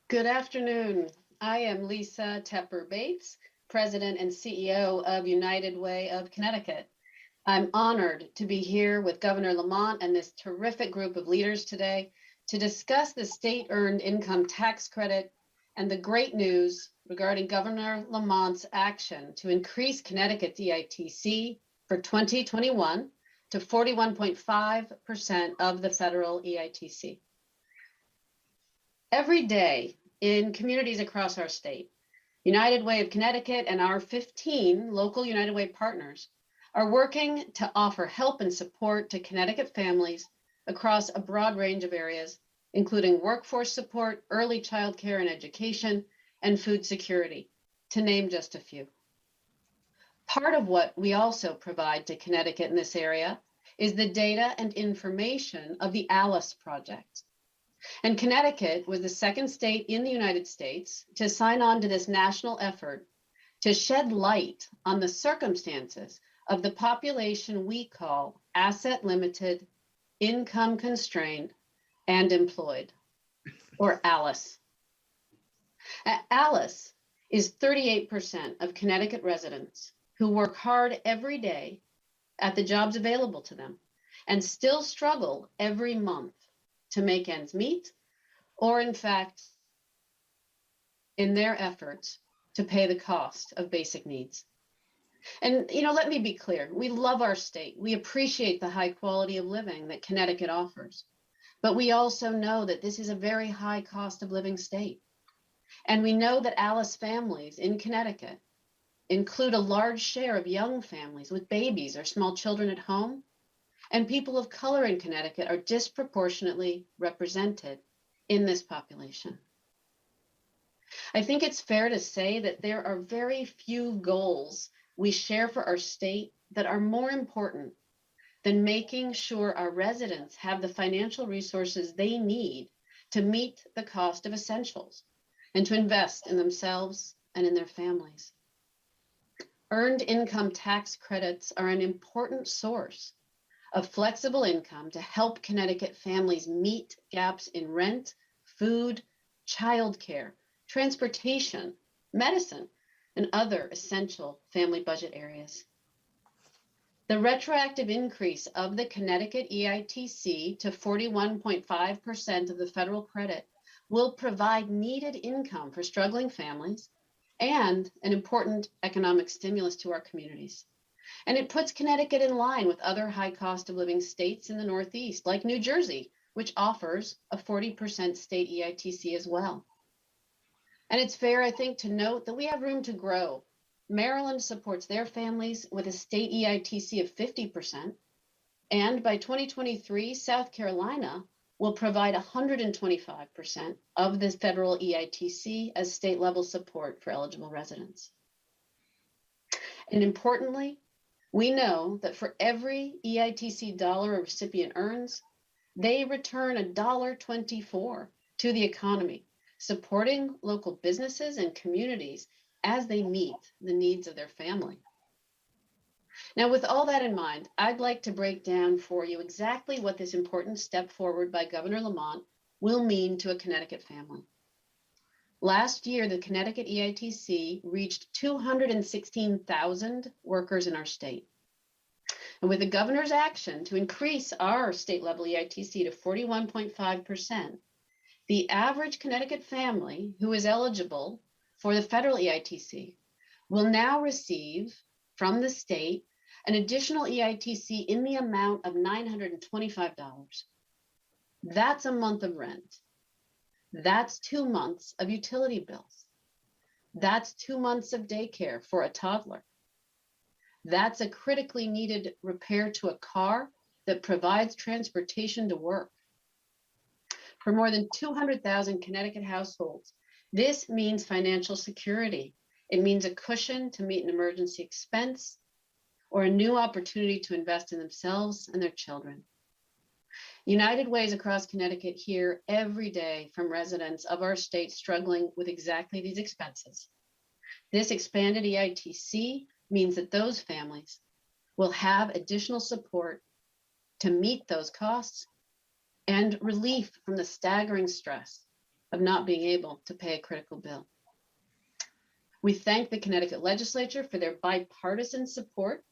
Good afternoon. I am Lisa Tepper-Bates, President and CEO of United Way of Connecticut. I'm honored to be here with Governor Lamont and this terrific group of leaders today to discuss the state earned income tax credit and the great news regarding Governor Lamont's action to increase Connecticut's EITC for 2021 to 41.5% of the federal EITC. Every day in communities across our state, United Way of Connecticut and our 15 local United Way partners are working to offer help and support to Connecticut families across a broad range of areas, including workforce support, early child care and education, and food security, to name just a few. Part of what we also provide to Connecticut in this area is the data and information of the ALICE project. And Connecticut was the second state in the United States to sign on to this national effort to shed light on the circumstances of the population we call asset limited, income constrained, and employed, or ALICE. ALICE is 38% of Connecticut residents who work hard every day at the jobs available to them and still struggle every month to make ends meet, or in fact, in their efforts to pay the cost of basic needs. And, let me be clear, we love our state. We appreciate the high quality of living that Connecticut offers. But we also know that this is a very high cost of living state. And we know that ALICE families in Connecticut include a large share of young families with babies or small children at home. And people of color in Connecticut are disproportionately represented in this population. I think it's fair to say that there are very few goals we share for our state that are more important than making sure our residents have the financial resources they need to meet the cost of essentials and to invest in themselves and in their families. Earned income tax credits are an important source of flexible income to help Connecticut families meet gaps in rent, food, childcare, transportation, medicine, and other essential family budget areas. The retroactive increase of the Connecticut EITC to 41.5% of the federal credit will provide needed income for struggling families and an important economic stimulus to our communities. And it puts Connecticut in line with other high cost of living states in the Northeast, like New Jersey, which offers a 40% state EITC as well. And it's fair, I think, to note that we have room to grow. Maryland supports their families with a state EITC of 50%. And by 2023, South Carolina will provide 125% of the federal EITC as state level support for eligible residents. And importantly, we know that for every EITC dollar a recipient earns, they return $1.24 to the economy, supporting local businesses and communities as they meet the needs of their family. Now, with all that in mind, I'd like to break down for you exactly what this important step forward by Governor Lamont will mean to a Connecticut family. Last year, the Connecticut EITC reached 216,000 workers in our state. And with the governor's action to increase our state level EITC to 41.5%, the average Connecticut family who is eligible for the federal EITC will now receive from the state an additional EITC in the amount of $925. That's a month of rent. That's 2 months of utility bills. That's 2 months of daycare for a toddler. That's a critically needed repair to a car that provides transportation to work. For more than 200,000 Connecticut households, this means financial security. It means a cushion to meet an emergency expense or a new opportunity to invest in themselves and their children. United Ways across Connecticut hear every day from residents of our state struggling with exactly these expenses. This expanded EITC means that those families will have additional support to meet those costs and relief from the staggering stress of not being able to pay a critical bill. We thank the Connecticut legislature for their bipartisan support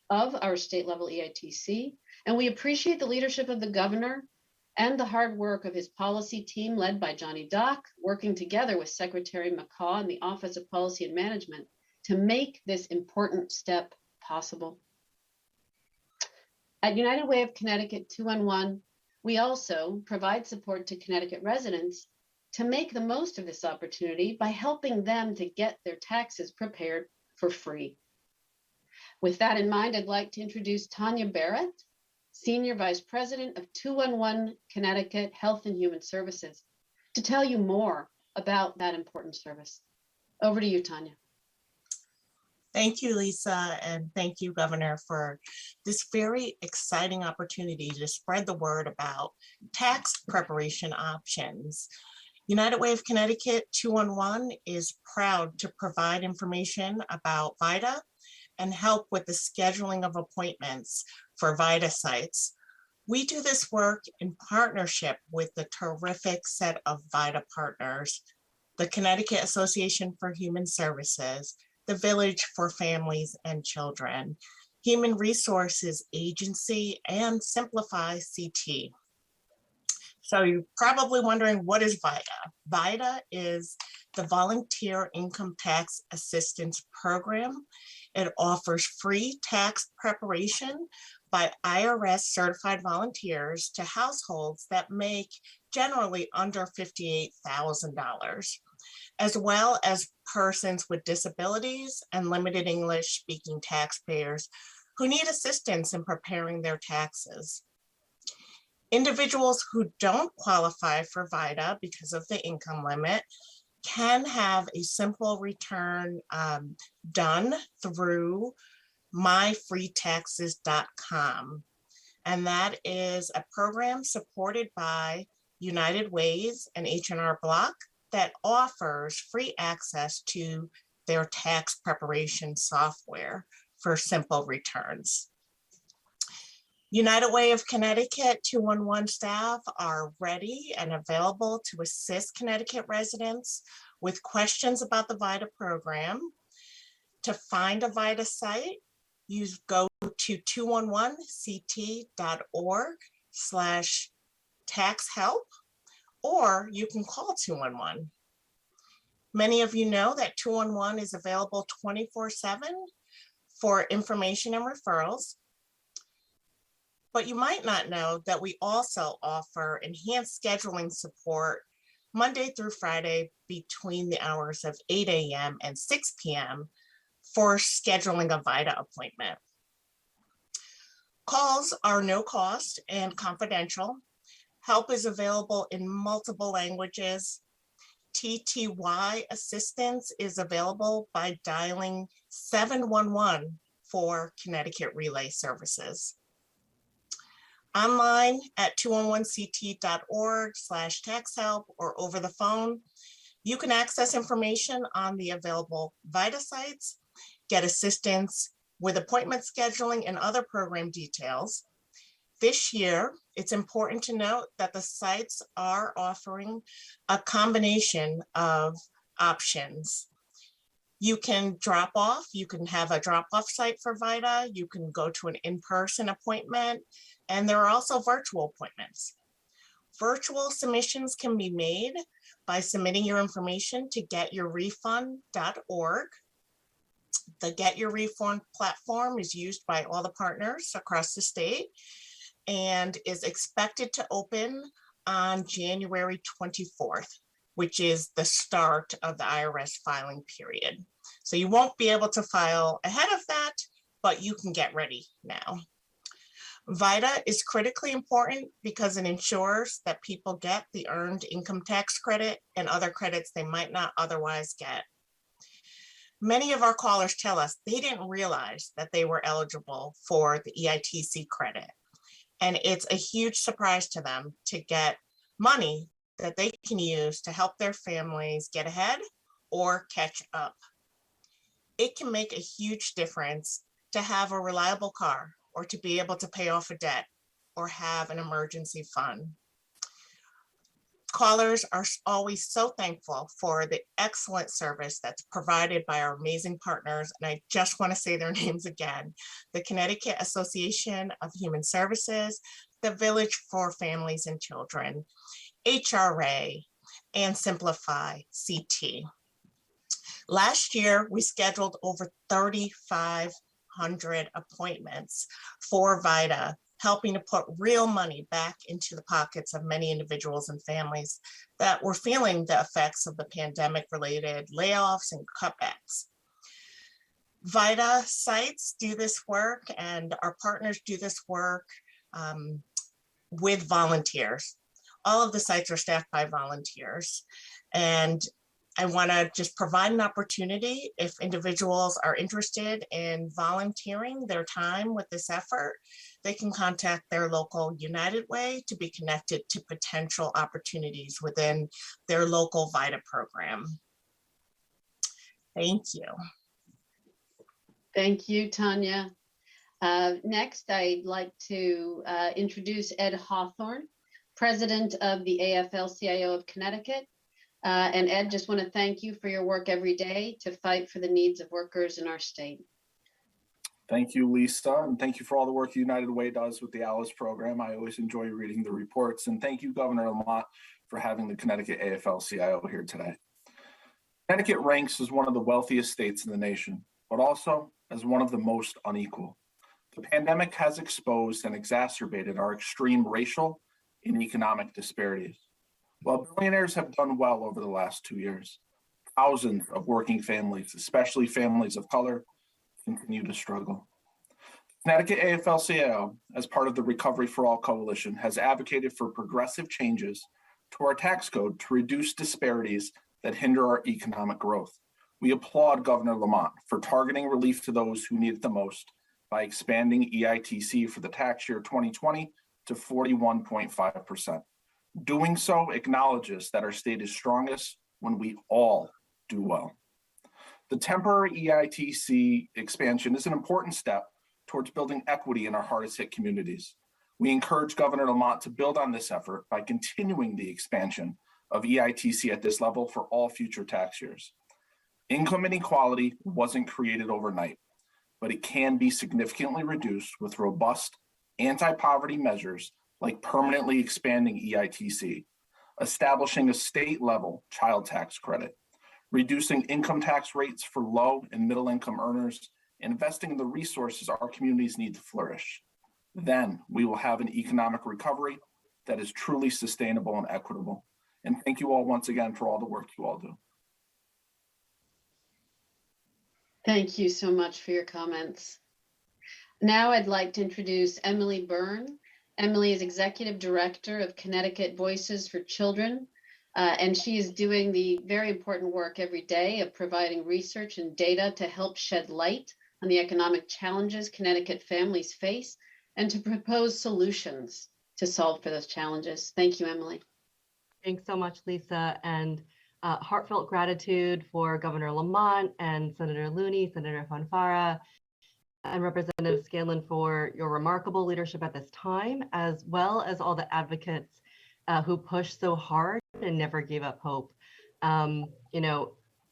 of our state level EITC, and we appreciate the leadership of the governor and the hard work of his policy team led by Johnny Dock, working together with Secretary McCaw and the Office of Policy and Management to make this important step possible. At United Way of Connecticut 211, we also provide support to Connecticut residents to make the most of this opportunity by helping them to get their taxes prepared for free. With that in mind, I'd like to introduce Tanya Barrett, Senior Vice President of 211 Connecticut Health and Human Services, to tell you more about that important service. Over to you, Tanya. Thank you, Lisa, and thank you, Governor, for this very exciting opportunity to spread the word about tax preparation options. United Way of Connecticut 211 is proud to provide information about VITA and help with the scheduling of appointments for VITA sites. We do this work in partnership with the terrific set of VITA partners, the Connecticut Association for Human Services, the Village for Families and Children, Human Resources Agency, and Simplify CT. So you're probably wondering, what is VITA? VITA is the Volunteer Income Tax Assistance Program. It offers free tax preparation by IRS certified volunteers to households that make generally under $58,000, as well as persons with disabilities and limited English speaking taxpayers who need assistance in preparing their taxes. Individuals who don't qualify for VITA because of the income limit can have a simple return done through myfreetaxes.com. And that is a program supported by United Ways and H&R Block that offers free access to their tax preparation software for simple returns. United Way of Connecticut 211 staff are ready and available to assist Connecticut residents with questions about the VITA program. To find a VITA site, you go to 211ct.org/tax-help, or you can call 211. Many of you know that 211 is available 24/7 for information and referrals. But you might not know that we also offer enhanced scheduling support Monday through Friday between the hours of 8 a.m. and 6 p.m. for scheduling a VITA appointment. Calls are no cost and confidential. Help is available in multiple languages. TTY assistance is available by dialing 711 for Connecticut Relay Services. Online at 211ct.org/tax-help or over the phone, you can access information on the available VITA sites, get assistance with appointment scheduling and other program details. This year, it's important to note that the sites are offering a combination of options. You can drop off, you can have a drop-off site for VITA, you can go to an in-person appointment, and there are also virtual appointments. Virtual submissions can be made by submitting your information to getyourrefund.org. The Get Your Refund platform is used by all the partners across the state and is expected to open on January 24th, which is the start of the IRS filing period. So you won't be able to file ahead of that, but you can get ready now. VITA is critically important because it ensures that people get the earned income tax credit and other credits they might not otherwise get. Many of our callers tell us they didn't realize that they were eligible for the EITC credit. And it's a huge surprise to them to get money that they can use to help their families get ahead or catch up. It can make a huge difference to have a reliable car, or to be able to pay off a debt, or have an emergency fund. Callers are always so thankful for the excellent service that's provided by our amazing partners. And I just want to say their names again: the Connecticut Association of Human Services, the Village for Families and Children, HRA, and Simplify CT. Last year, we scheduled over 3,500 appointments for VITA, helping to put real money back into the pockets of many individuals and families that were feeling the effects of the pandemic-related layoffs and cutbacks. VITA sites do this work, and our partners do this work with volunteers. All of the sites are staffed by volunteers, and I want to just provide an opportunity if individuals are interested in volunteering their time with this effort. They can contact their local United Way to be connected to potential opportunities within their local VITA program. Thank you. Thank you, Tanya. Next, I'd like to introduce Ed Hawthorne, President of the AFL-CIO of Connecticut. And Ed, just want to thank you for your work every day to fight for the needs of workers in our state. Thank you, Lisa, and thank you for all the work United Way does with the ALICE program. I always enjoy reading the reports, and thank you, Governor Lamont, for having the Connecticut AFL-CIO here today. Connecticut ranks as one of the wealthiest states in the nation, but also as one of the most unequal. The pandemic has exposed and exacerbated our extreme racial and economic disparities. While billionaires have done well over the last 2 years, thousands of working families, especially families of color, continue to struggle. Connecticut AFL-CIO, as part of the Recovery for All Coalition, has advocated for progressive changes to our tax code to reduce disparities that hinder our economic growth. We applaud Governor Lamont for targeting relief to those who need it the most by expanding EITC for the tax year 2020 to 41.5%. Doing so acknowledges that our state is strongest when we all do well. The temporary EITC expansion is an important step towards building equity in our hardest hit communities. We encourage Governor Lamont to build on this effort by continuing the expansion of EITC at this level for all future tax years. Income inequality wasn't created overnight, but it can be significantly reduced with robust anti-poverty measures like permanently expanding EITC, establishing a state-level child tax credit, reducing income tax rates for low and middle income earners, and investing in the resources our communities need to flourish. Then we will have an economic recovery that is truly sustainable and equitable. And thank you all once again for all the work you all do. Thank you so much for your comments. Now I'd like to introduce Emily Byrne. Emily is Executive Director of Connecticut Voices for Children, and she is doing the very important work every day of providing research and data to help shed light on the economic challenges Connecticut families face and to propose solutions to solve for those challenges. Thank you, Emily. Thanks so much, Lisa, and heartfelt gratitude for Governor Lamont and Senator Looney, Senator Fonafra, and Representative Scanlon for your remarkable leadership at this time, as well as all the advocates who pushed so hard and never gave up hope. You know,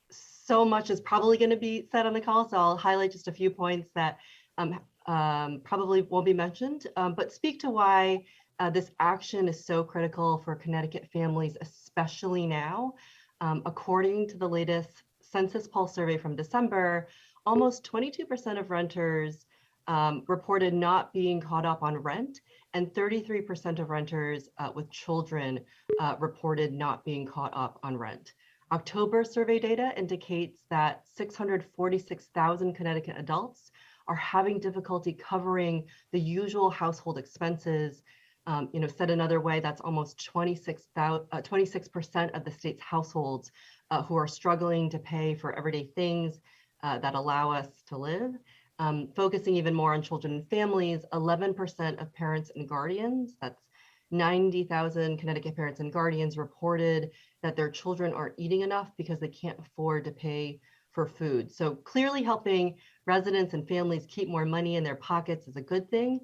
so much is probably going to be said on the call, so I'll highlight just a few points that probably won't be mentioned, but speak to why this action is so critical for Connecticut families, especially now. According to the latest Census Pulse survey from December, almost 22% of renters reported not being caught up on rent, and 33% of renters with children reported not being caught up on rent. October survey data indicates that 646,000 Connecticut adults are having difficulty covering the usual household expenses. You know, said another way, that's almost 26% of the state's households who are struggling to pay for everyday things that allow us to live. Focusing even more on children and families, 11% of parents and guardians, that's 90,000 Connecticut parents and guardians, reported that their children aren't eating enough because they can't afford to pay for food. So clearly helping residents and families keep more money in their pockets is a good thing,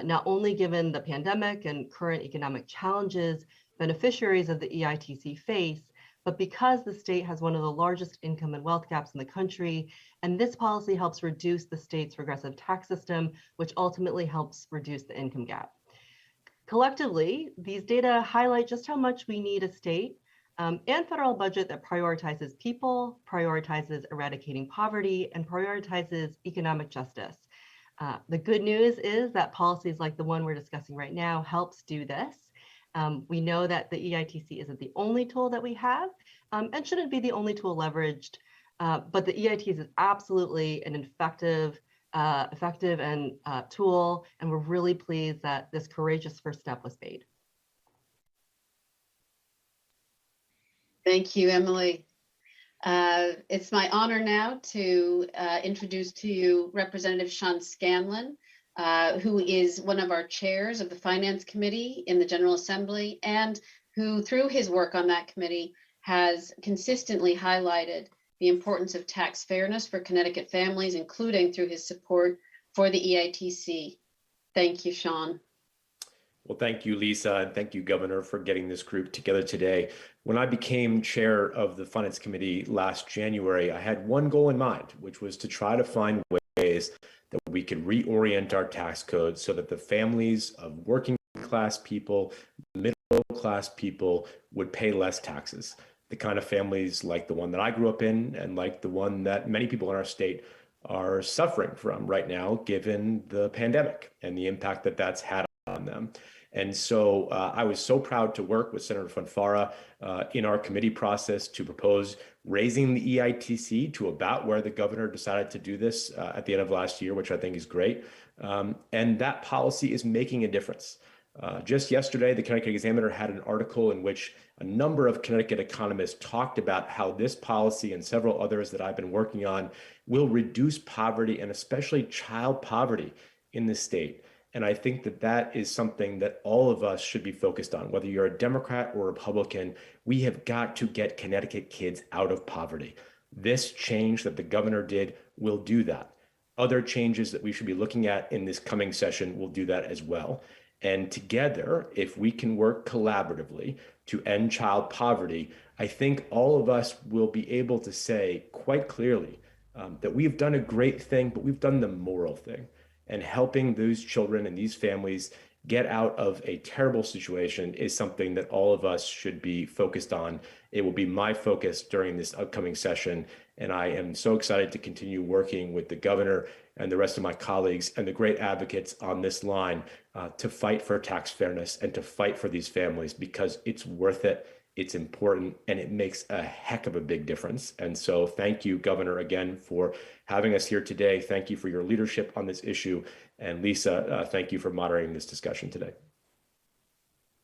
not only given the pandemic and current economic challenges, beneficiaries of the EITC face, but because the state has one of the largest income and wealth gaps in the country, and this policy helps reduce the state's regressive tax system, which ultimately helps reduce the income gap. Collectively, these data highlight just how much we need a state and federal budget that prioritizes people, prioritizes eradicating poverty, and prioritizes economic justice. The good news is that policies like the one we're discussing right now helps do this. We know that the EITC isn't the only tool that we have and shouldn't be the only tool leveraged, but the EITC is absolutely an effective tool, and we're really pleased that this courageous first step was made. Thank you, Emily. It's my honor now to introduce to you Representative Sean Scanlon, who is one of our chairs of the Finance Committee in the General Assembly, and who, through his work on that committee, has consistently highlighted the importance of tax fairness for Connecticut families, including through his support for the EITC. Thank you, Sean. Well, thank you, Lisa, and thank you, Governor, for getting this group together today. When I became chair of the Finance Committee last January, I had one goal in mind, which was to try to find ways that we could reorient our tax code so that the families of working class people, middle class people would pay less taxes. The kind of families like the one that I grew up in and like the one that many people in our state are suffering from right now, given the pandemic and the impact that that's had on them. And so I was so proud to work with Senator Fonafra in our committee process to propose raising the EITC to about where the governor decided to do this at the end of last year, which I think is great. And that policy is making a difference. Just yesterday, the Connecticut Examiner had an article in which a number of Connecticut economists talked about how this policy and several others that I've been working on will reduce poverty and especially child poverty in the state. And I think that that is something that all of us should be focused on, whether you're a Democrat or Republican. We have got to get Connecticut kids out of poverty. This change that the governor did will do that. Other changes that we should be looking at in this coming session will do that as well. And together, if we can work collaboratively to end child poverty, I think all of us will be able to say quite clearly that we've done a great thing, but we've done the moral thing. And helping those children and these families get out of a terrible situation is something that all of us should be focused on. It will be my focus during this upcoming session. And I am so excited to continue working with the governor and the rest of my colleagues and the great advocates on this line to fight for tax fairness and to fight for these families, because it's worth it. It's important, and it makes a heck of a big difference. And so thank you, Governor, again, for having us here today. Thank you for your leadership on this issue. And Lisa, thank you for moderating this discussion today.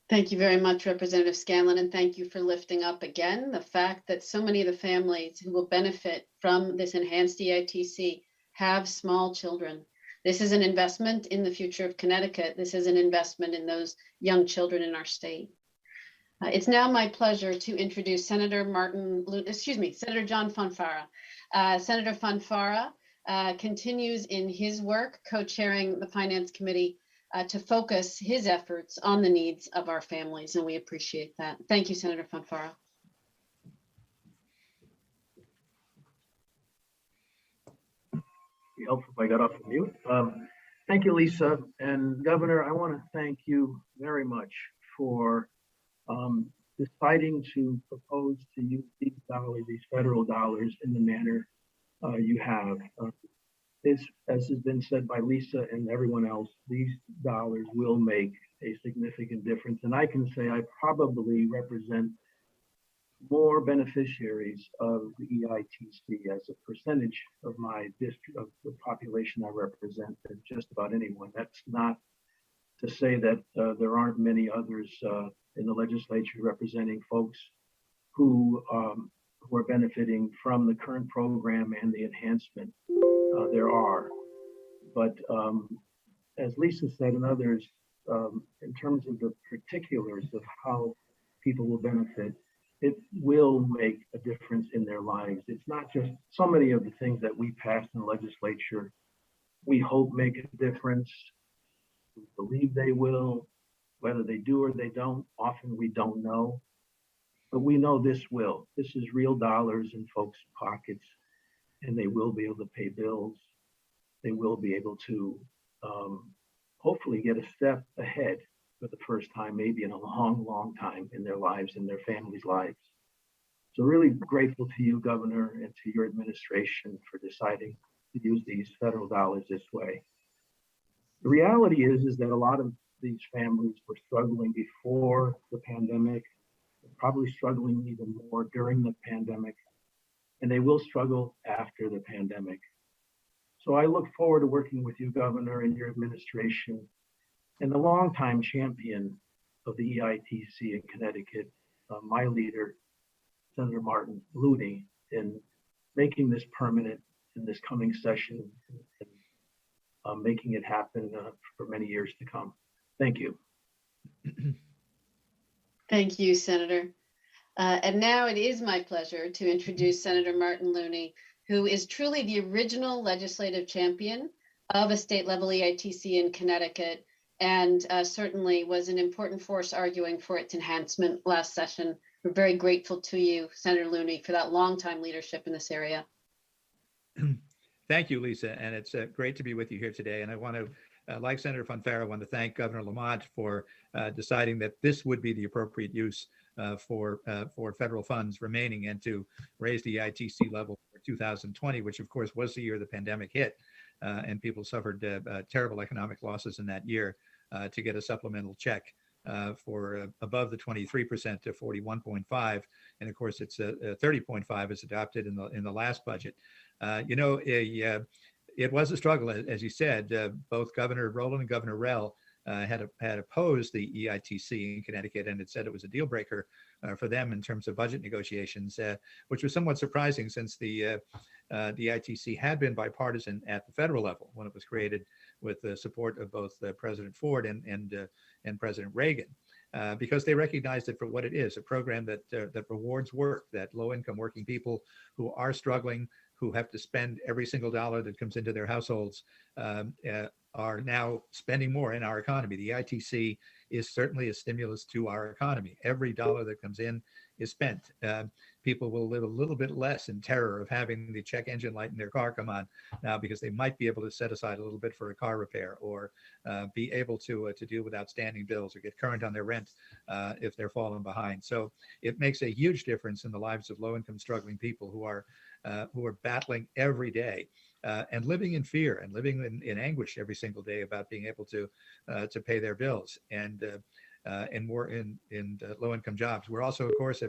Thank you very much, Representative Scanlon, and thank you for lifting up again the fact that so many of the families who will benefit from this enhanced EITC have small children. This is an investment in the future of Connecticut. This is an investment in those young children in our state. It's now my pleasure to introduce Senator John Fonafra. Senator Fonafra continues in his work co-chairing the Finance Committee to focus his efforts on the needs of our families, and we appreciate that. Thank you, Senator Fonafra. Be helpful if I got off the mute. Thank you, Lisa. And Governor, I want to thank you very much for deciding to propose to use these dollars, these federal dollars, in the manner you have. As has been said by Lisa and everyone else, these dollars will make a significant difference. And I can say I probably represent more beneficiaries of the EITC as a percentage of my district, of the population I represent, than just about anyone. That's not to say that there aren't many others in the legislature representing folks who are benefiting from the current program and the enhancement. There are, but as Lisa said and others, in terms of the particulars of how people will benefit, it will make a difference in their lives. It's not just so many of the things that we pass in the legislature, we hope make a difference. We believe they will. Whether they do or they don't, often we don't know. But we know this will. This is real dollars in folks' pockets, and they will be able to pay bills. They will be able to hopefully get a step ahead for the first time, maybe in a long, long time in their lives and their families' lives. So really grateful to you, Governor, and to your administration for deciding to use these federal dollars this way. The reality is that a lot of these families were struggling before the pandemic, probably struggling even more during the pandemic, and they will struggle after the pandemic. So I look forward to working with you, Governor, and your administration, and the longtime champion of the EITC in Connecticut, my leader, Senator Martin Looney, in making this permanent in this coming session and making it happen for many years to come. Thank you. Thank you, Senator. And now it is my pleasure to introduce Senator Martin Looney, who is truly the original legislative champion of a state level EITC in Connecticut, and certainly was an important force arguing for its enhancement last session. We're very grateful to you, Senator Looney, for that longtime leadership in this area. Thank you, Lisa, and it's great to be with you here today. And I want to, like Senator Fonafra, I want to thank Governor Lamont for deciding that this would be the appropriate use for federal funds remaining, and to raise the EITC level for 2020, which of course was the year the pandemic hit, and people suffered terrible economic losses in that year, to get a supplemental check for above the 23% to 41.5, and of course it's 30.5 is adopted in the last budget. It was a struggle, as you said. Both Governor Rowland and Governor Rell had opposed the EITC in Connecticut, and it said it was a deal breaker for them in terms of budget negotiations, which was somewhat surprising, since the EITC had been bipartisan at the federal level when it was created, with the support of both President Ford and President Reagan, because they recognized it for what it is, a program that rewards work, that low-income working people who are struggling, who have to spend every single dollar that comes into their households, are now spending more in our economy. The EITC is certainly a stimulus to our economy. Every dollar that comes in is spent. People will live a little bit less in terror of having the check engine light in their car come on now, because they might be able to set aside a little bit for a car repair, or be able to deal with outstanding bills, or get current on their rent if they're falling behind. So it makes a huge difference in the lives of low-income struggling people who are battling every day, and living in fear and living in anguish every single day about being able to pay their bills, and more in low-income jobs. We're also, of course,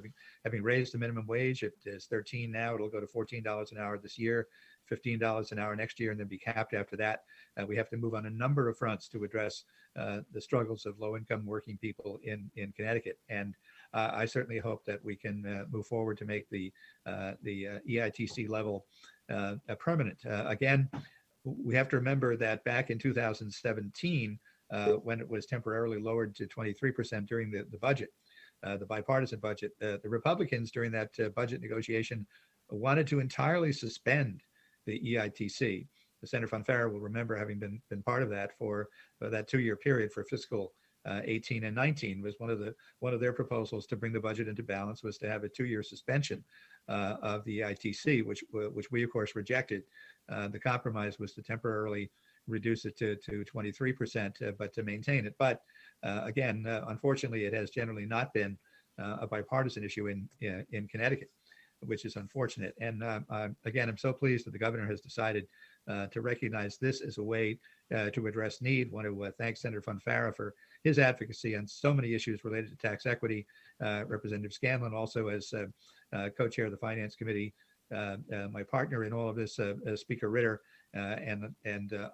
having raised the minimum wage. It is 13 now. It'll go to $14 an hour this year, $15 an hour next year, and then be capped after that. We have to move on a number of fronts to address the struggles of low-income working people in Connecticut. And I certainly hope that we can move forward to make the EITC level permanent. Again, we have to remember that back in 2017, when it was temporarily lowered to 23% during the budget, the bipartisan budget, the Republicans during that budget negotiation wanted to entirely suspend the EITC. Senator Fonafra will remember having been part of that for that 2-year period for fiscal 18 and 19. Was one of their proposals to bring the budget into balance, was to have a 2-year suspension of the EITC, which we of course rejected. The compromise was to temporarily reduce it to 23%, but to maintain it. But again, unfortunately, it has generally not been a bipartisan issue in Connecticut, which is unfortunate. And again, I'm so pleased that the governor has decided to recognize this as a way to address need. I want to thank Senator Fonafra for his advocacy on so many issues related to tax equity. Representative Scanlon also, as co-chair of the Finance Committee, my partner in all of this, Speaker Ritter, and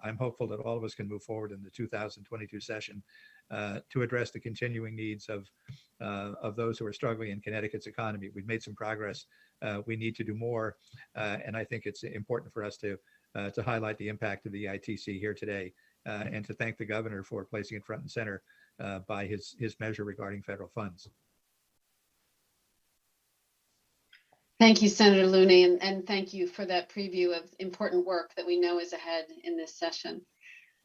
I'm hopeful that all of us can move forward in the 2022 session to address the continuing needs of those who are struggling in Connecticut's economy. We've made some progress. We need to do more, and I think it's important for us to highlight the impact of the EITC here today, and to thank the governor for placing it front and center by his measure regarding federal funds. Thank you, Senator Looney, and thank you for that preview of important work that we know is ahead in this session.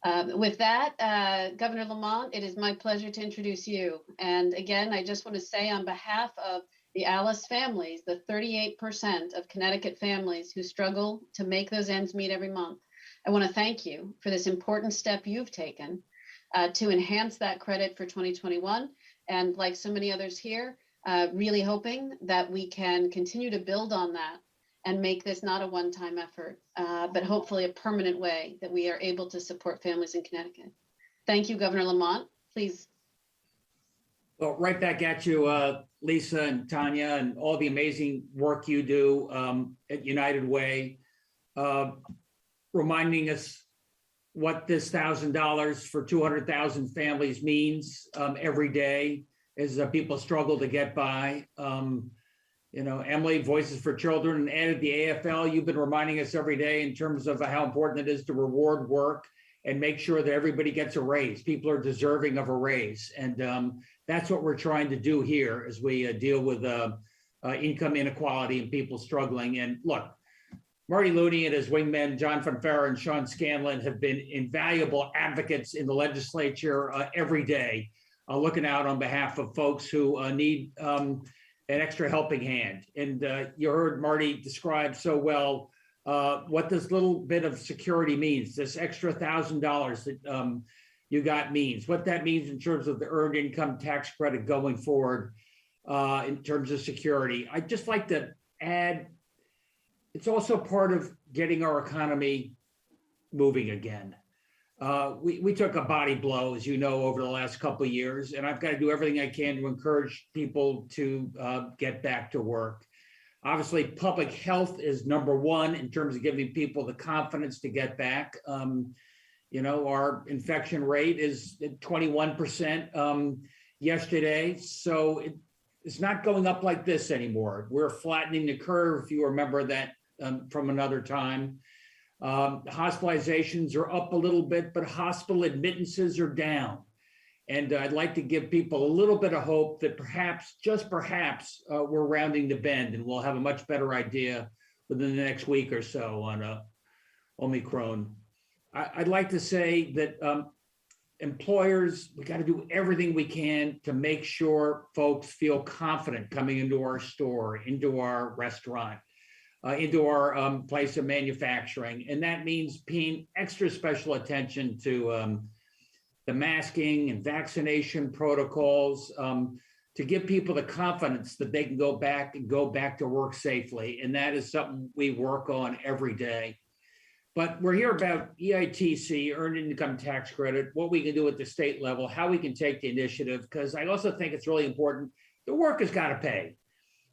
With that, Governor Lamont, it is my pleasure to introduce you. And again, I just want to say on behalf of the Alice families, the 38% of Connecticut families who struggle to make those ends meet every month, I want to thank you for this important step you've taken to enhance that credit for 2021. And like so many others here, really hoping that we can continue to build on that and make this not a one-time effort, but hopefully a permanent way that we are able to support families in Connecticut. Thank you, Governor Lamont. Please. Well, right back at you, Lisa and Tanya, and all the amazing work you do at United Way, reminding us what this $1,000 for 200,000 families means every day as people struggle to get by. You know, Emily, Voices for Children, and added the AFL. You've been reminding us every day in terms of how important it is to reward work and make sure that everybody gets a raise. People are deserving of a raise. And that's what we're trying to do here as we deal with income inequality and people struggling. And look, Marty Looney and his wingmen, John Fonafra and Sean Scanlon, have been invaluable advocates in the legislature every day, looking out on behalf of folks who need an extra helping hand. And you heard Marty describe so well what this little bit of security means, this extra $1,000 that you got means, what that means in terms of the earned income tax credit going forward in terms of security. I'd just like to add, it's also part of getting our economy moving again. We took a body blow, as you know, over the last couple of years, and I've got to do everything I can to encourage people to get back to work. Obviously, public health is number one in terms of giving people the confidence to get back. You know, our infection rate is at 21% yesterday, so it's not going up like this anymore. We're flattening the curve, if you remember that from another time. Hospitalizations are up a little bit, but hospital admittances are down. And I'd like to give people a little bit of hope that perhaps, just perhaps, we're rounding the bend and we'll have a much better idea within the next week or so on Omicron. I'd like to say that employers, we got to do everything we can to make sure folks feel confident coming into our store, into our restaurant, into our place of manufacturing. And that means paying extra special attention to the masking and vaccination protocols to give people the confidence that they can go back to work safely. And that is something we work on every day. But we're here about EITC, Earned Income Tax Credit, what we can do at the state level, how we can take the initiative, because I also think it's really important. The work has got to pay.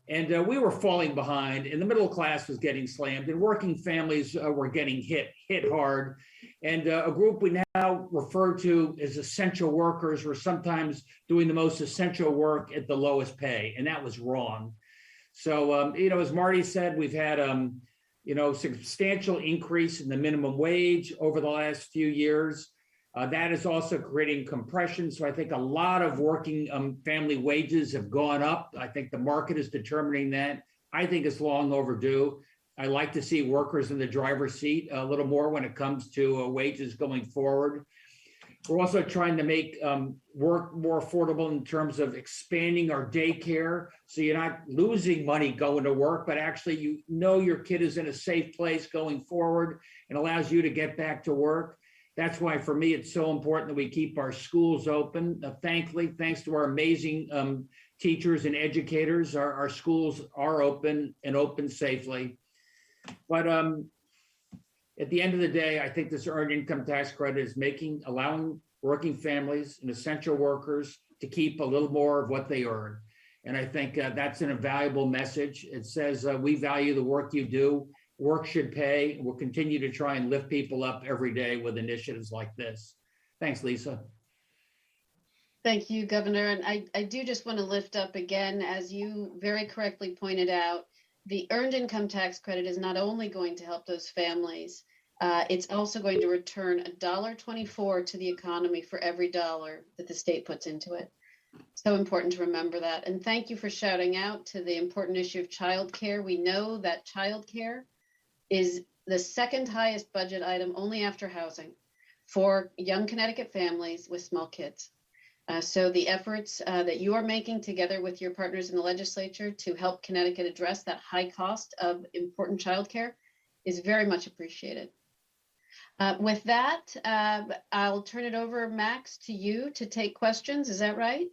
And we were falling behind, and the middle class was getting slammed, and working families were getting hit hard. And a group we now refer to as essential workers were sometimes doing the most essential work at the lowest pay, and that was wrong. So, you know, as Marty said, we've had, you know, substantial increase in the minimum wage over the last few years. That is also creating compression. So I think a lot of working family wages have gone up. I think the market is determining that. I think it's long overdue. I like to see workers in the driver's seat a little more when it comes to wages going forward. We're also trying to make work more affordable in terms of expanding our daycare. So you're not losing money going to work, but actually you know your kid is in a safe place going forward and allows you to get back to work. That's why, for me, it's so important that we keep our schools open. Thankfully, thanks to our amazing teachers and educators, our schools are open and open safely. But at the end of the day, I think this earned income tax credit is allowing working families and essential workers to keep a little more of what they earn. And I think that's an invaluable message. It says we value the work you do. Work should pay. We'll continue to try and lift people up every day with initiatives like this. Thanks, Lisa. Thank you, Governor. And I do just want to lift up again, as you very correctly pointed out, the earned income tax credit is not only going to help those families, it's also going to return $1.24 to the economy for every dollar that the state puts into it. So important to remember that. And thank you for shouting out to the important issue of childcare. We know that childcare is the second highest budget item only after housing for young Connecticut families with small kids. So the efforts that you are making together with your partners in the legislature to help Connecticut address that high cost of important childcare is very much appreciated. With that, I'll turn it over, Max, to you to take questions. Is that right?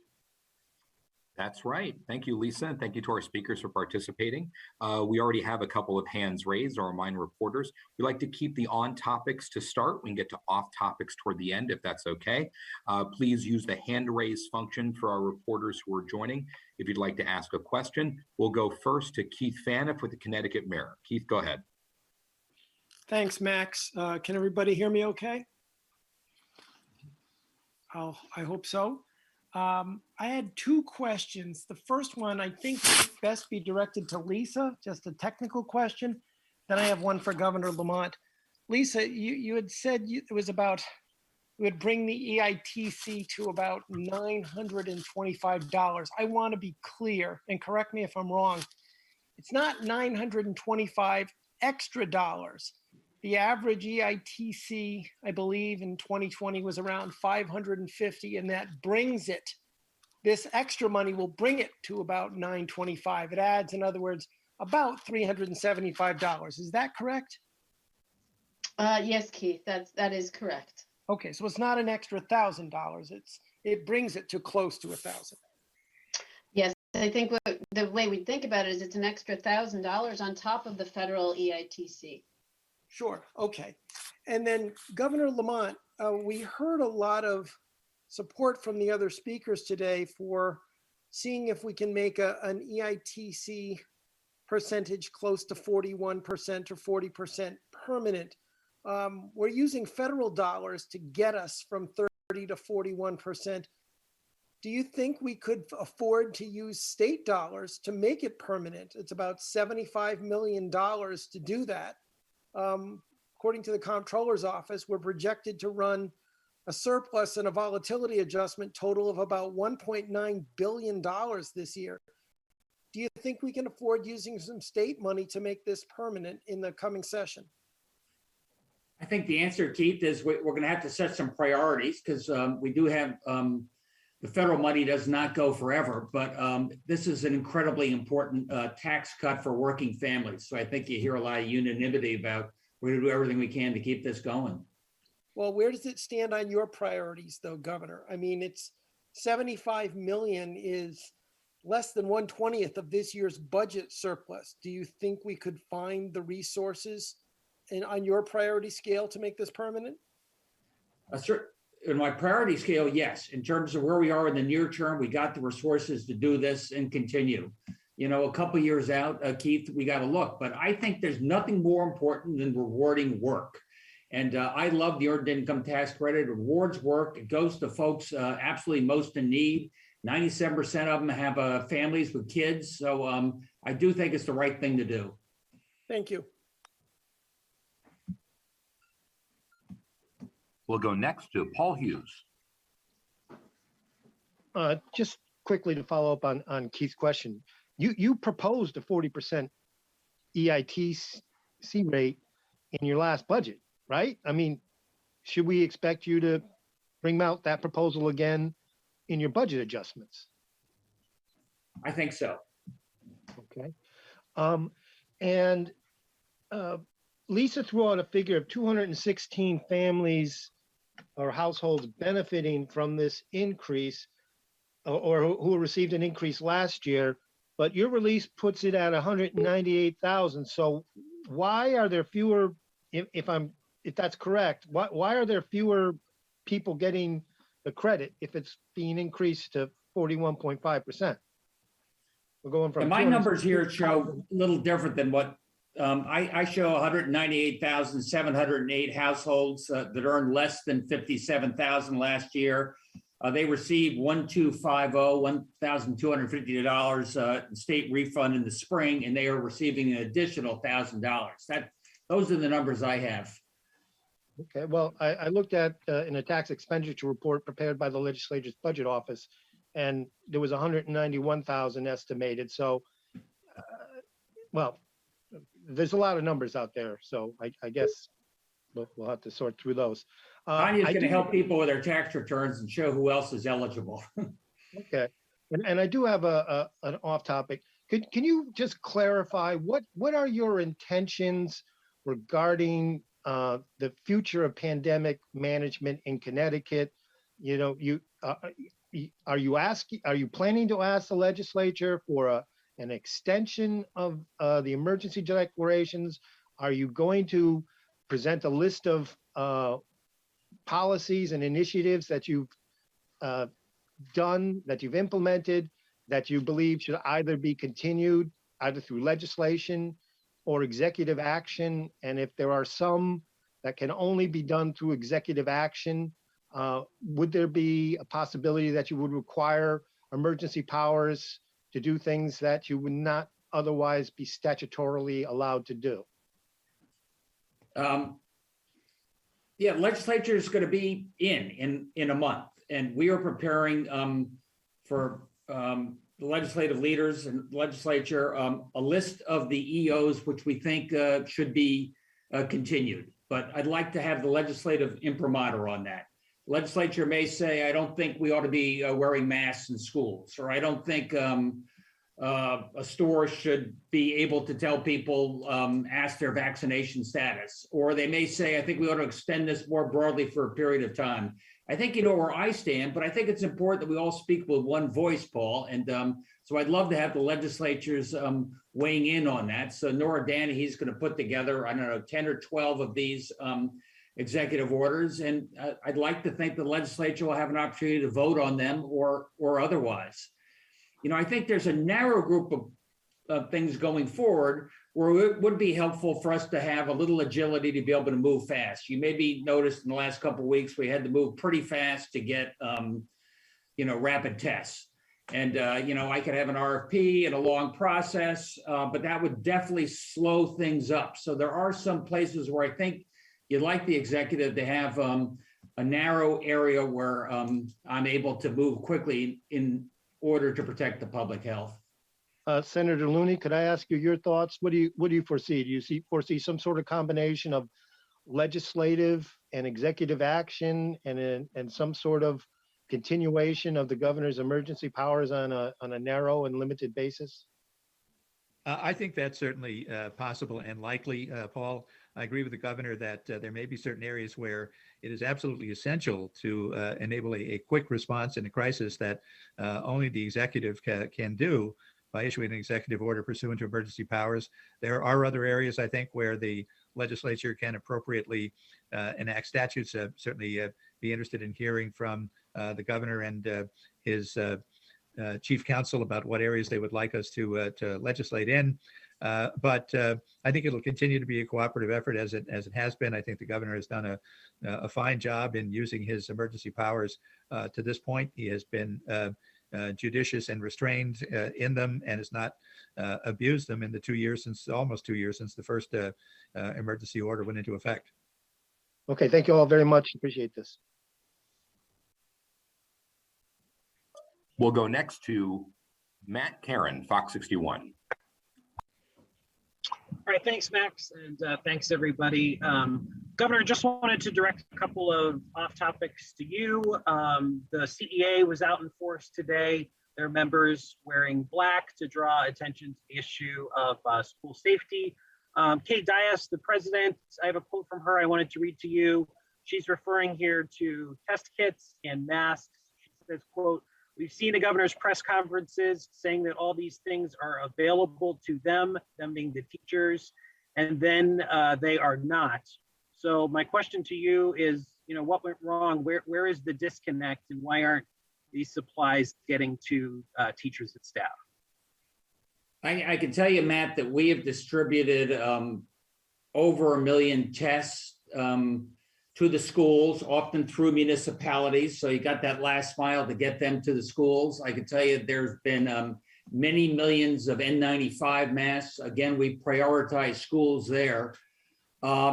That's right. Thank you, Lisa, and thank you to our speakers for participating. We already have a couple of hands raised, our online reporters. We like to keep the on topics to start. We can get to off topics toward the end, if that's okay. Please use the hand raise function for our reporters who are joining. If you'd like to ask a question, we'll go first to Keith Faniff with the Connecticut Mirror. Keith, go ahead. Thanks, Max. Can everybody hear me okay? I hope so. I had two questions. The first one, I think, would best be directed to Lisa, just a technical question. Then I have one for Governor Lamont. Lisa, you had said it was about, you would bring the EITC to about $925. I want to be clear, and correct me if I'm wrong. It's not 925 extra dollars. The average EITC, I believe, in 2020 was around 550, and that brings it. This extra money will bring it to about 925. It adds, in other words, about $375. Is that correct? Yes, Keith, that is correct. Okay, so it's not an extra $1,000. It brings it to close to 1,000. Yes, I think the way we think about it is it's an extra $1,000 on top of the federal EITC. Sure. Okay. And then Governor Lamont, we heard a lot of support from the other speakers today for seeing if we can make an EITC percentage close to 41% or 40% permanent. We're using federal dollars to get us from 30 to 41%. Do you think we could afford to use state dollars to make it permanent? It's about $75 million to do that. According to the comptroller's office, we're projected to run a surplus and a volatility adjustment total of about $1.9 billion this year. Do you think we can afford using some state money to make this permanent in the coming session? I think the answer, Keith, is we're going to have to set some priorities because we do have the federal money does not go forever, but this is an incredibly important tax cut for working families. So I think you hear a lot of unanimity about we're going to do everything we can to keep this going. Well, where does it stand on your priorities, though, Governor? I mean, it's 75 million is less than 1/20th of this year's budget surplus. Do you think we could find the resources on your priority scale to make this permanent? In my priority scale, yes. In terms of where we are in the near term, we got the resources to do this and continue. You know, a couple of years out, Keith, we got to look. But I think there's nothing more important than rewarding work. And I love the earned income tax credit. It rewards work. It goes to folks absolutely most in need. 97% of them have families with kids. So I do think it's the right thing to do. Thank you. We'll go next to Paul Hughes. Just quickly to follow up on Keith's question. You proposed a 40% EITC rate in your last budget, right? I mean, should we expect you to bring out that proposal again in your budget adjustments? I think so. Okay. Lisa threw out a figure of 216 families or households benefiting from this increase or who received an increase last year, but your release puts it at 198,000. So why are there fewer, if that's correct, why are there fewer people getting the credit if it's being increased to 41.5%? We're going from my numbers here show a little different than what I show 198,708 households that earned less than $57,000 last year. They received $1,250 state refund in the spring, and they are receiving an additional $1,000. Those are the numbers I have. Okay, well, I looked at in a tax expenditure report prepared by the legislature's budget office, and there was 191,000 estimated. So, well, there's a lot of numbers out there, so I guess we'll have to sort through those. Tanya's I going to do- help people with their tax returns and show who else is eligible. Okay, and I do have an off topic. Can you just clarify what are your intentions regarding the future of pandemic management in Connecticut? You know, are you planning to ask the legislature for an extension of the emergency declarations? Are you going to present a list of policies and initiatives that you've done, that you've implemented, that you believe should either be continued either through legislation or executive action? And if there are some that can only be done through executive action, would there be a possibility that you would require emergency powers to do things that you would not otherwise be statutorily allowed to do? Yeah, legislature is going to be in a month, and we are preparing for the legislative leaders and legislature a list of the EOs which we think should be continued. But I'd like to have the legislative imprimatur on that. Legislature may say, I don't think we ought to be wearing masks in schools, or I don't think a store should be able to tell people, ask their vaccination status. Or they may say, I think we ought to extend this more broadly for a period of time. I think you know where I stand, but I think it's important that we all speak with one voice, Paul. And so I'd love to have the legislatures weighing in on that. So Nora Danahy's going to put together, I don't know, 10 or 12 of these executive orders. And I'd like to think the legislature will have an opportunity to vote on them or otherwise. You know, I think there's a narrow group of things going forward where it would be helpful for us to have a little agility to be able to move fast. You maybe noticed in the last couple of weeks, we had to move pretty fast to get, you know, rapid tests. And, you know, I could have an RFP and a long process, but that would definitely slow things up. So there are some places where I think you'd like the executive to have a narrow area where I'm able to move quickly in order to protect the public health. Senator Looney, could I ask you your thoughts? What do you foresee? Do you foresee some sort of combination of legislative and executive action and some sort of continuation of the governor's emergency powers on a narrow and limited basis? I think that's certainly possible and likely, Paul. I agree with the governor that there may be certain areas where it is absolutely essential to enable a quick response in a crisis that only the executive can do by issuing an executive order pursuant to emergency powers. There are other areas, I think, where the legislature can appropriately enact statutes. Certainly be interested in hearing from the governor and his chief counsel about what areas they would like us to legislate in. But I think it'll continue to be a cooperative effort as it has been. I think the governor has done a fine job in using his emergency powers to this point. He has been judicious and restrained in them and has not abused them in the almost 2 years since the first emergency order went into effect. Okay, thank you all very much. Appreciate this. We'll go next to Matt Karen, Fox 61. All right, thanks, Max, and thanks, everybody. Governor, just wanted to direct a couple of off topics to you. The CEA was out in force today. Their members wearing black to draw attention to the issue of school safety. Kate Dias, the president, I have a quote from her I wanted to read to you. She's referring here to test kits and masks. She says, quote, "We've seen the governor's press conferences saying that all these things are available to them being the teachers, and then they are not. So my question to you is, you know, what went wrong? Where is the disconnect, and why aren't these supplies getting to teachers and staff?" I can tell you, Matt, that we have distributed over 1 million tests to the schools, often through municipalities. So you got that last mile to get them to the schools. I can tell you there's been many millions of N95 masks. Again, we prioritize schools there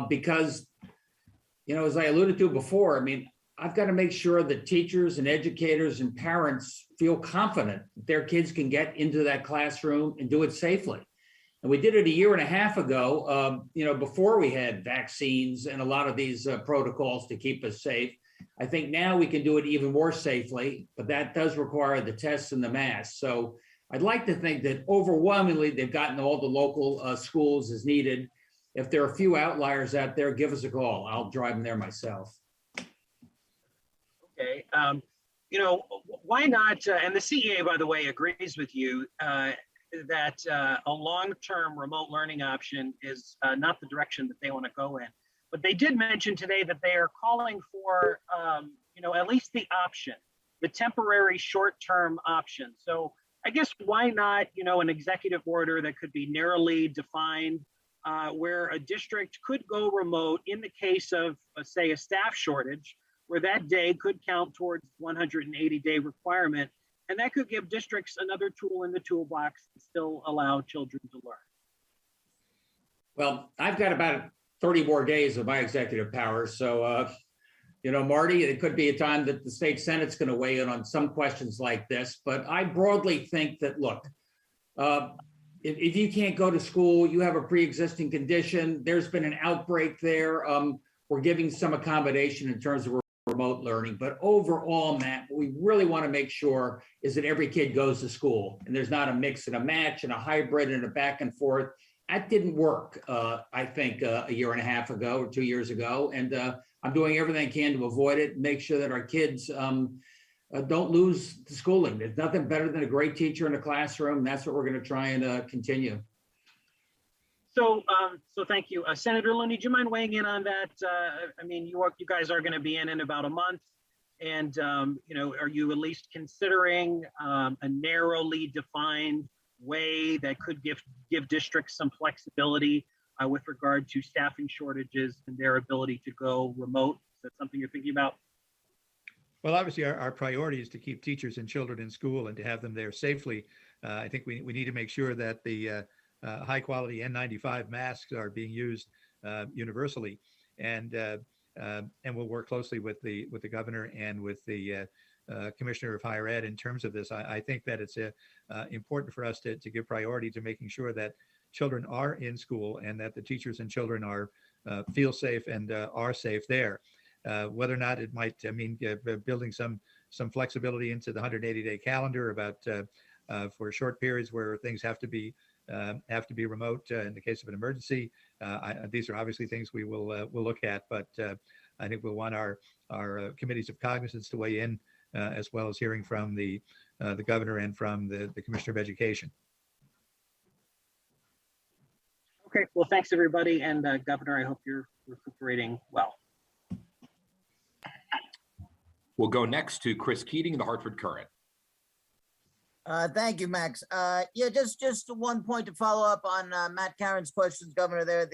because, you know, as I alluded to before, I mean, I've got to make sure that teachers and educators and parents feel confident that their kids can get into that classroom and do it safely. And we did it a year and a half ago, before we had vaccines and a lot of these protocols to keep us safe. I think now we can do it even more safely, but that does require the tests and the masks. So I'd like to think that overwhelmingly they've gotten all the local schools as needed. If there are a few outliers out there, give us a call. I'll drive them there myself. Okay. Why not? And the CEA, by the way, agrees with you that a long-term remote learning option is not the direction that they want to go in. But they did mention today that they are calling for, at least the option, the temporary short-term option. So I guess why not, an executive order that could be narrowly defined where a district could go remote in the case of, say, a staff shortage, where that day could count towards 180-day requirement. And that could give districts another tool in the toolbox to still allow children to learn. Well, I've got about 30 more days of my executive powers. So, Marty, it could be a time that the state Senate's going to weigh in on some questions like this. But I broadly think that, look, if you can't go to school, you have a pre-existing condition, there's been an outbreak there. We're giving some accommodation in terms of remote learning. But overall, Matt, what we really want to make sure is that every kid goes to school and there's not a mix and a match and a hybrid and a back and forth. That didn't work, I think, a year and a half ago or 2 years ago. And I'm doing everything I can to avoid it, make sure that our kids don't lose the schooling. There's nothing better than a great teacher in a classroom. That's what we're going to try and continue. So thank you. Senator Looney, do you mind weighing in on that? You guys are going to be in about a month. And, are you at least considering a narrowly defined way that could give districts some flexibility with regard to staffing shortages and their ability to go remote? Is that something you're thinking about? Well, obviously, our priority is to keep teachers and children in school and to have them there safely. I think we need to make sure that the high quality N95 masks are being used universally, and we'll work closely with the governor and with the Commissioner of Higher Ed in terms of this. I think that it's important for us to give priority to making sure that children are in school and that the teachers and children are feel safe and are safe there. Whether or not it might mean building some flexibility into the 180-day calendar about for short periods where things have to be remote in the case of an emergency. These are obviously things we'll look at, but I think we'll want our committees of cognizance to weigh in as well as hearing from the governor and from the Commissioner of Education. Okay, well, thanks everybody. And Governor, I hope you're recuperating well. We'll go next to Chris Keating, the Hartford Courant. Thank you, Max. Just one point to follow up on Matt Caron's questions, Governor. There,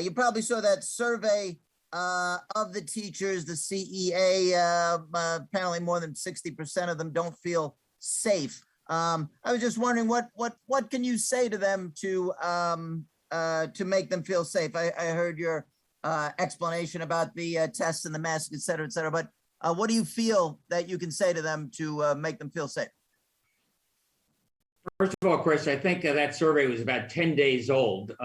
you probably saw that survey of the teachers, the CEA. Apparently, more than 60% of them don't feel safe. I was just wondering what can you say to them to make them feel safe? I heard your explanation about the tests and the masks, et cetera, but what do you feel that you can say to them to make them feel safe? First of all, Chris, I think that survey was about 10 days old.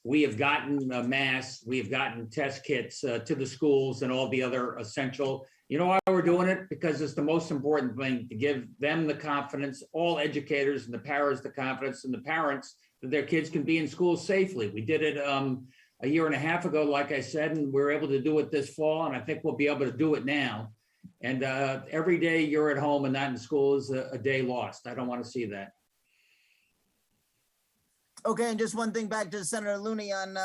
We have gotten masks, we have gotten test kits to the schools and all the other essential. You know why we're doing it? Because it's the most important thing to give them the confidence, all educators and the parents the confidence, and the parents that their kids can be in school safely. We did it a year and a half ago, like I said, and we're able to do it this fall, and I think we'll be able to do it now. And every day you're at home and not in school is a day lost. I don't want to see that. Okay, and just one thing back to Senator Looney on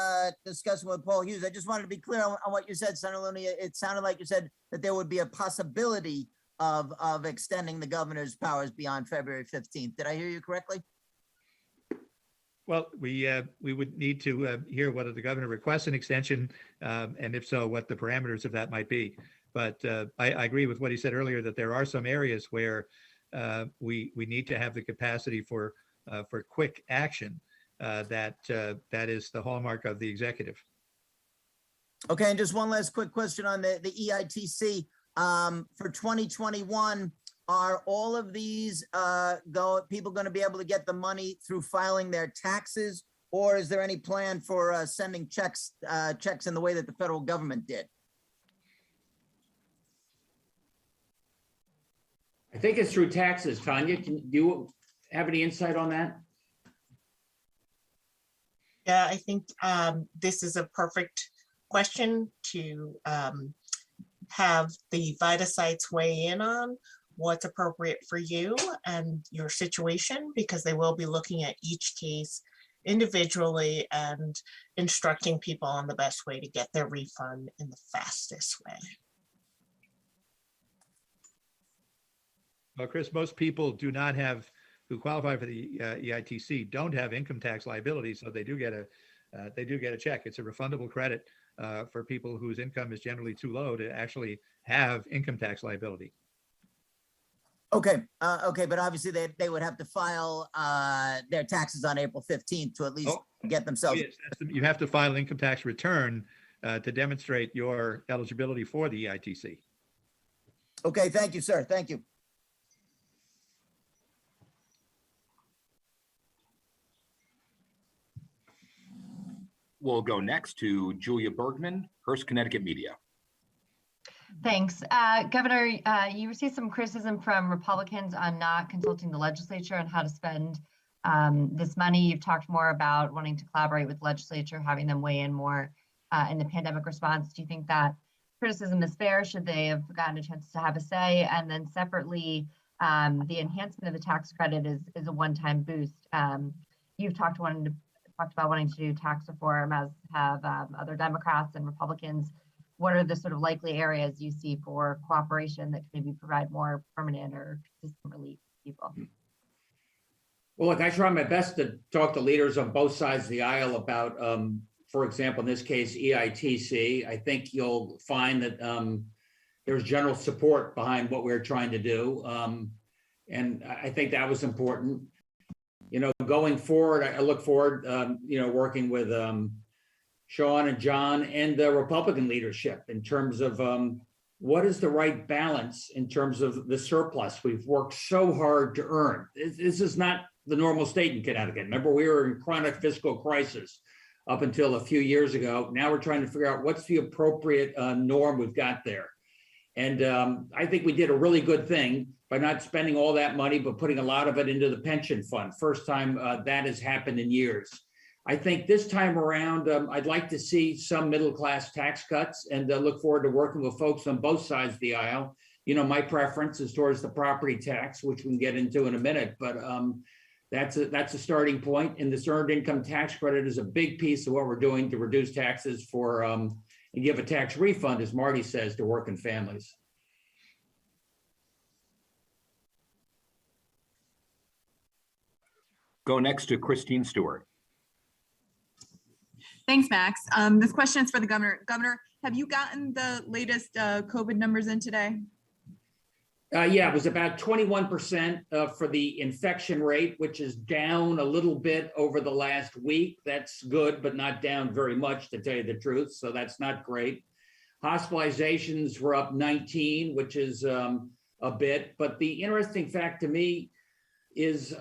discussing with Paul Hughes. I just wanted to be clear on what you said, Senator Looney. It sounded like you said that there would be a possibility of extending the governor's powers beyond February 15th. Did I hear you correctly? Well, we would need to hear whether the governor requests an extension, and if so, what the parameters of that might be. But I agree with what he said earlier, that there are some areas where we need to have the capacity for quick action. That is the hallmark of the executive. Okay, and just one last quick question on the EITC. For 2021, are all of these people going to be able to get the money through filing their taxes, or is there any plan for sending checks in the way that the federal government did? I think it's through taxes. Tanya, do you have any insight on that? Yeah, I think this is a perfect question to have the VITA sites weigh in on what's appropriate for you and your situation, because they will be looking at each case individually and instructing people on the best way to get their refund in the fastest way. Well, Chris, most people do not have, who qualify for the EITC, don't have income tax liability, so they do get a check. It's a refundable credit for people whose income is generally too low to actually have income tax liability. Okay, but obviously they would have to file their taxes on April 15th to at least get themselves. Yes, you have to file an income tax return to demonstrate your eligibility for the EITC. Okay, thank you, sir. Thank you. We'll go next to Julia Bergman, Hearst Connecticut Media. Thanks. Governor, you received some criticism from Republicans on not consulting the legislature on how to spend this money. You've talked more about wanting to collaborate with the legislature, having them weigh in more in the pandemic response. Do you think that criticism is fair? Should they have gotten a chance to have a say? And then separately, the enhancement of the tax credit is a one-time boost. You've talked about wanting to do tax reform, as have other Democrats and Republicans. What are the sort of likely areas you see for cooperation that can maybe provide more permanent or consistent relief to people? Well, look, I try my best to talk to leaders on both sides of the aisle about, for example, in this case, EITC. I think you'll find that there's general support behind what we're trying to do. And I think that was important. You know, going forward, I look forward, working with Sean and John and the Republican leadership in terms of what is the right balance in terms of the surplus we've worked so hard to earn. This is not the normal state in Connecticut. Remember, we were in chronic fiscal crisis up until a few years ago. Now we're trying to figure out what's the appropriate norm we've got there. And I think we did a really good thing by not spending all that money, but putting a lot of it into the pension fund. First time that has happened in years. I think this time around, I'd like to see some middle-class tax cuts and look forward to working with folks on both sides of the aisle. You know, my preference is towards the property tax, which we can get into in a minute, but that's a starting point. And this earned income tax credit is a big piece of what we're doing to reduce taxes for and give a tax refund, as Marty says, to working families. Go next to Christine Stewart. Thanks, Max. This question is for the governor. Governor, have you gotten the latest COVID numbers in today? Yeah, it was about 21% for the infection rate, which is down a little bit over the last week. That's good, but not down very much, to tell you the truth. So that's not great. Hospitalizations were up 19, which is a bit. But the interesting fact to me is,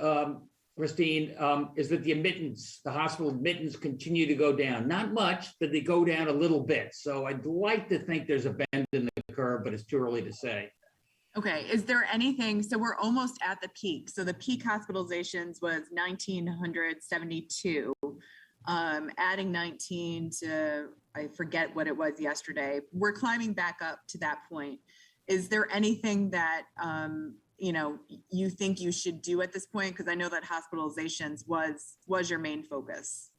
Christine, is that the hospital admittance continue to go down. Not much, but they go down a little bit. So I'd like to think there's a bend in the curve, but it's too early to say. Okay, is there anything, so we're almost at the peak. So the peak hospitalizations was 1,972. Adding 19 to, I forget what it was yesterday. We're climbing back up to that point. Is there anything that, you think you should do at this point? Because I know that hospitalizations was your main focus.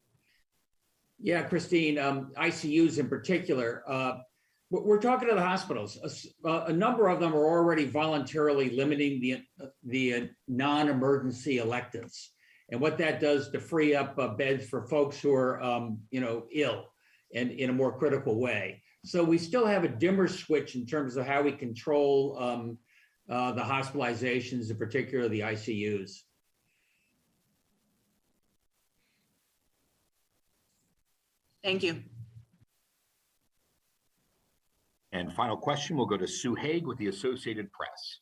Yeah, Christine, ICUs in particular, we're talking to the hospitals. A number of them are already voluntarily limiting the non-emergency electives. And what that does to free up beds for folks who are, ill and in a more critical way. So we still have a dimmer switch in terms of how we control the hospitalizations, in particular the ICUs. Thank you. And final question, we'll go to Sue Haig with the Associated Press.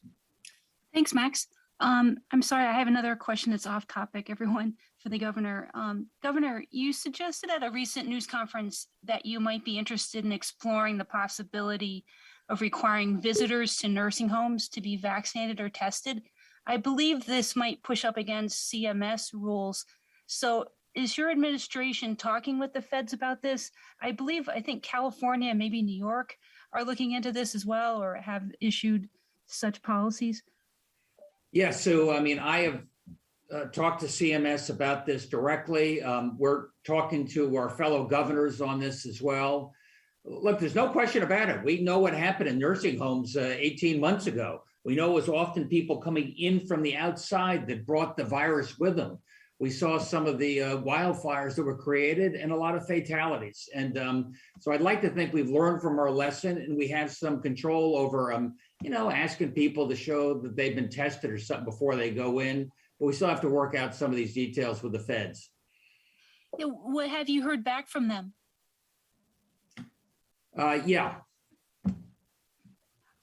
Thanks, Max. I'm sorry, I have another question that's off topic, everyone, for the governor. Governor, you suggested at a recent news conference that you might be interested in exploring the possibility of requiring visitors to nursing homes to be vaccinated or tested. I believe this might push up against CMS rules. So is your administration talking with the feds about this? I think California, maybe New York are looking into this as well, or have issued such policies. Yeah, so I mean, I have talked to CMS about this directly. We're talking to our fellow governors on this as well. Look, there's no question about it. We know what happened in nursing homes 18 months ago. We know it was often people coming in from the outside that brought the virus with them. We saw some of the wildfires that were created and a lot of fatalities. And so I'd like to think we've learned from our lesson and we have some control over, asking people to show that they've been tested or something before they go in. But we still have to work out some of these details with the feds. Yeah, what have you heard back from them? Yeah.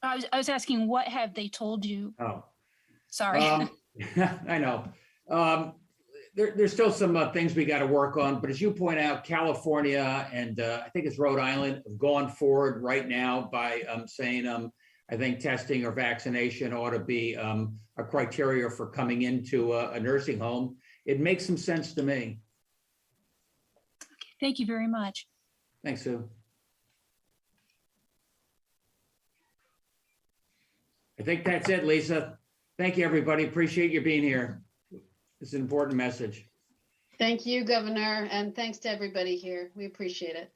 I was asking, what have they told you? Oh, sorry. I know. There's still some things we got to work on, but as you point out, California and I think it's Rhode Island have gone forward right now by saying I think testing or vaccination ought to be a criteria for coming into a nursing home. It makes some sense to me. Thank you very much. Thanks, Sue. I think that's it, Lisa. Thank you, everybody. Appreciate you being here. It's an important message. Thank you, Governor, and thanks to everybody here. We appreciate it.